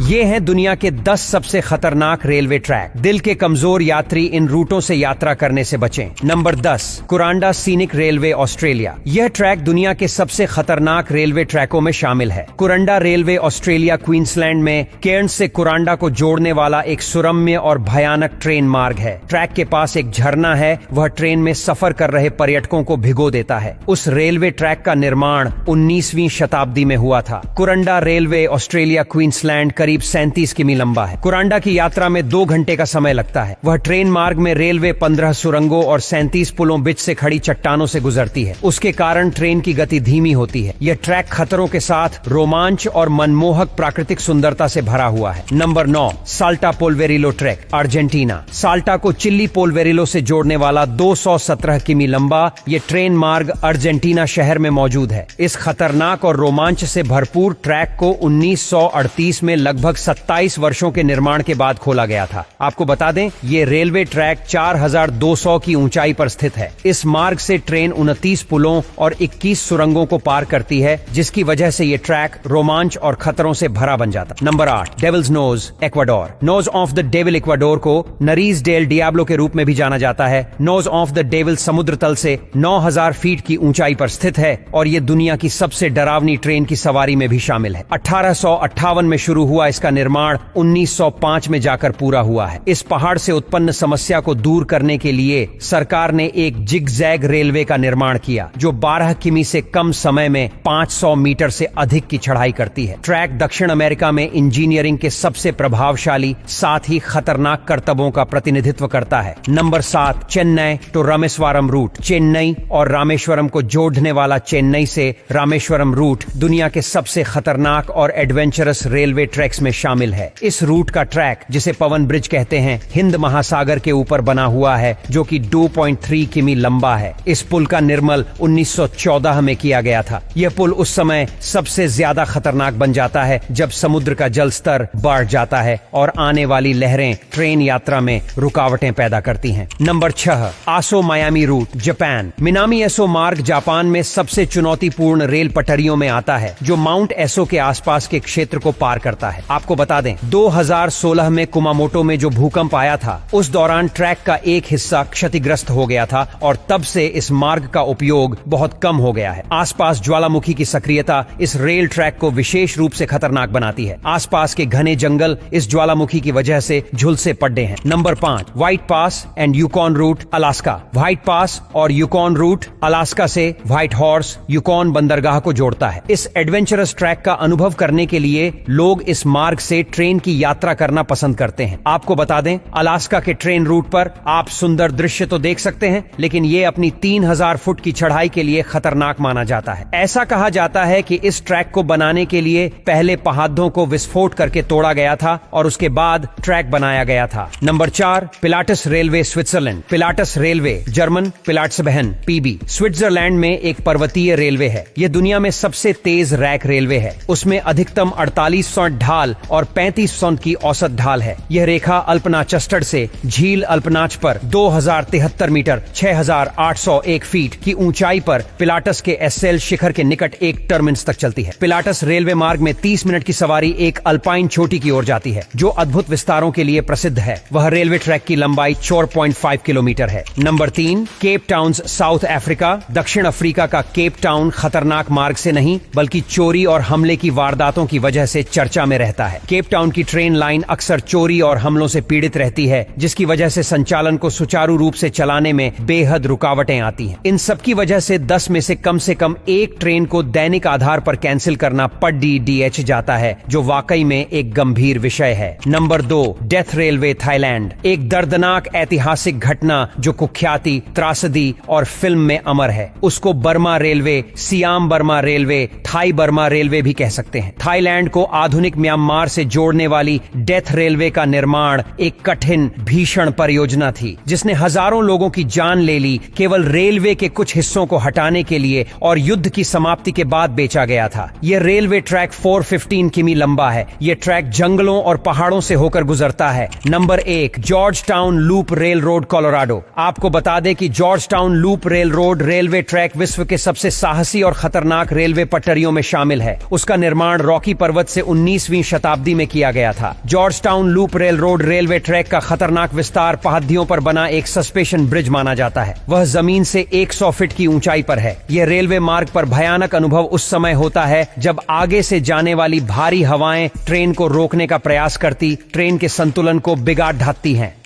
ये हैं दुनिया के 10 सबसे खतरनाक रेलवे ट्रैक। दिल के कमजोर यात्री इन रूटों से यात्रा करने से बचें। Number 10, Kuranda scenic railway Australia. यह ट्रैक दुनिया के सबसे खतरनाक रेलवे ट्रैकों में शामिल है। कुरांडा रेलवे ऑस्ट्रेलिया क्वींसलैंड में केर्न्स से कुरांडा को जोड़ने वाला एक सुरम्य और भयानक ट्रेन मार्ग है। ट्रैक के पास एक झरना है, वह ट्रेन में सफर कर रहे पर्यटकों को भिगो देता है। उस रेलवे ट्रैक का निर्माण 19वीं शताब्दी में हुआ था। कुरांडा रेलवे ऑस्ट्रेलिया क्वींसलैंड करीब 37 किमी लंबा है। कुरांडा की यात्रा में 2 घंटे का समय लगता है। वह ट्रेन मार्ग में रेलवे 15 सुरंगों और 37 पुलों बीच से खड़ी चट्टानों से गुजरती है। उसके कारण ट्रेन की गति धीमी होती है। यह ट्रैक खतरों के साथ रोमांच और मनमोहक प्राकृतिक सुंदरता से भरा हुआ है। Number 9, Salta Polvorilla track, Argentina. Salta को चिल्ली पोल्वेरिलो से जोड़ने वाला 217 किमी लंबा ये ट्रेन मार्ग अर्जेंटीना शहर में मौजूद है। इस खतरनाक और रोमांच से भरपूर ट्रैक को 1938 में लगभग 27 वर्षों के निर्माण के बाद खोला गया था। आपको बता दें, ये रेलवे ट्रैक 4200 की ऊंचाई पर स्थित है। इस मार्ग से ट्रेन 29 पुलों और 21 सुरंगों को पार करती है, जिसकी वजह से ये ट्रैक रोमांच और खतरों से भरा बन जाता। Number 8, devil's nose, Ecuador. Nose of the devil Ecuador को नरीज डेल डियाब्लो के रूप में भी जाना जाता है। नोज ऑफ द डेविल समुद्र तल से 9000 फीट की ऊंचाई पर स्थित है और ये दुनिया की सबसे डरावनी ट्रेन की सवारी में भी शामिल है। 1858 में शुरू हुआ इसका निर्माण 1905 में जाकर पूरा हुआ है। इस पहाड़ से उत्पन्न समस्या को दूर करने के लिए सरकार ने एक जिगजैग रेलवे का निर्माण किया, जो 12 किमी से कम समय में 500 मीटर से अधिक की चढ़ाई करती है। ट्रैक दक्षिण अमेरिका में इंजीनियरिंग के सबसे प्रभावशाली साथ ही खतरनाक करतबों का प्रतिनिधित्व करता है। Number 7, Chennai to Rameswaram route. Chennai और रामेश्वरम को जोड़ने वाला चेन्नई से रामेश्वरम रूट दुनिया के सबसे खतरनाक और एडवेंचरस रेलवे ट्रैक्स में शामिल है। इस रूट का ट्रैक, जिसे पवन ब्रिज कहते हैं, हिंद महासागर के ऊपर बना हुआ है, जो कि 2.3 किमी लंबा है। इस पुल का निर्माण 1914 में किया गया था। यह पुल उस समय सबसे ज्यादा खतरनाक बन जाता है जब समुद्र का जल स्तर बढ़ जाता है और आने वाली लहरें ट्रेन यात्रा में रुकावटें पैदा करती हैं। नंबर 6, आसो मायामी रूट, जापान। मिनामी एसो मार्ग जापान में सबसे चुनौतीपूर्ण रेल पटरियों में आता है, जो माउंट एसो के आसपास के क्षेत्र को पार करता है। आपको बता दें, 2016 में कुमामोटो में जो भूकंप आया था, उस दौरान ट्रैक का एक हिस्सा क्षतिग्रस्त हो गया था और तब से इस मार्ग का उपयोग बहुत कम हो गया है। आसपास ज्वालामुखी की सक्रियता इस रेल ट्रैक को विशेष रूप से खतरनाक बनाती है। आसपास के घने जंगल इस ज्वालामुखी की वजह से झुलसे पड़े हैं। Number 5, White Pass and Yukon Route, Alaska. White Pass और यूकॉन रूट अलास्का से व्हाइट हॉर्स यूकॉन बंदरगाह को जोड़ता है। इस एडवेंचरस ट्रैक का अनुभव करने के लिए लोग इस मार्ग से ट्रेन की यात्रा करना पसंद करते हैं। आपको बता दें, अलास्का के ट्रेन रूट पर आप सुंदर दृश्य तो देख सकते हैं, लेकिन ये अपनी 3000 फुट की चढ़ाई के लिए खतरनाक माना जाता है। ऐसा कहा जाता है कि इस ट्रैक को बनाने के लिए पहले पहाड़ों को विस्फोट करके तोड़ा गया था और उसके बाद ट्रैक बनाया गया था। Number 4, Pilatus railway, Switzerland. Pilatus railway, German Pilatusbahn, PB, Switzerland में एक पर्वतीय रेलवे है। यह दुनिया में सबसे तेज रैक रेलवे है। उसमें अधिकतम 4800 ढाल और 3500 की औसत ढाल है। यह रेखा अल्पनाचस्टर से झील अल्पनाच पर 2073 मीटर 6801 फीट की ऊंचाई पर पिलाटस के एसेल शिखर के निकट एक टर्मिनस तक चलती है। पिलाटस रेलवे मार्ग में 30 मिनट की सवारी एक अल्पाइन चोटी की ओर जाती है, जो अद्भुत विस्तारों के लिए प्रसिद्ध है। वह रेलवे ट्रैक की लंबाई 4.5 किलोमीटर है। Number 3, Cape Town, south Africa. दक्षिण अफ्रीका का केप टाउन खतरनाक मार्ग से नहीं, बल्कि चोरी और हमले की वारदातों की वजह से चर्चा में रहता है। केप टाउन की ट्रेन लाइन अक्सर चोरी और हमलों से पीड़ित रहती है, जिसकी वजह से संचालन को सुचारू रूप से चलाने में बेहद रुकावटें आती हैं। इन सब की वजह से 10 में से कम एक ट्रेन को दैनिक आधार पर कैंसिल करना DDH जाता है, जो वाकई में एक गंभीर विषय है। Number 2, death railway, Thailand. एक दर्दनाक ऐतिहासिक घटना जो कुख्याति, त्रासदी और फिल्म में अमर है। उसको Burma railway, Siam Burma railway, Thai Burma railway भी कह सकते हैं। थाईलैंड को आधुनिक म्यांमार से जोड़ने वाली डेथ रेलवे का निर्माण एक कठिन, भीषण परियोजना थी, जिसने हजारों लोगों की जान ले ली, केवल रेलवे के कुछ हिस्सों को हटाने के लिए और युद्ध की समाप्ति के बाद बेचा गया था। यह रेलवे ट्रैक 415 किमी लंबा है। यह ट्रैक जंगलों और पहाड़ों से होकर गुजरता है। Number 1, George town loop rail road, Colorado. आपको बता दें कि George town loop rail road railway track विश्व के सबसे साहसी और खतरनाक रेलवे पटरियों में शामिल है। उसका निर्माण रॉकी पर्वत से 19वीं शताब्दी में किया गया था। George town loop rail road railway track का खतरनाक विस्तार पहाड़ियों पर बना एक सस्पेंशन ब्रिज माना जाता है। वह जमीन से 100 फीट की ऊंचाई पर है। यह रेलवे मार्ग पर भयानक अनुभव उस समय होता है जब आगे से जाने वाली भारी हवाएं ट्रेन को रोकने का प्रयास करती, ट्रेन के संतुलन को बिगाड़ ढाती हैं।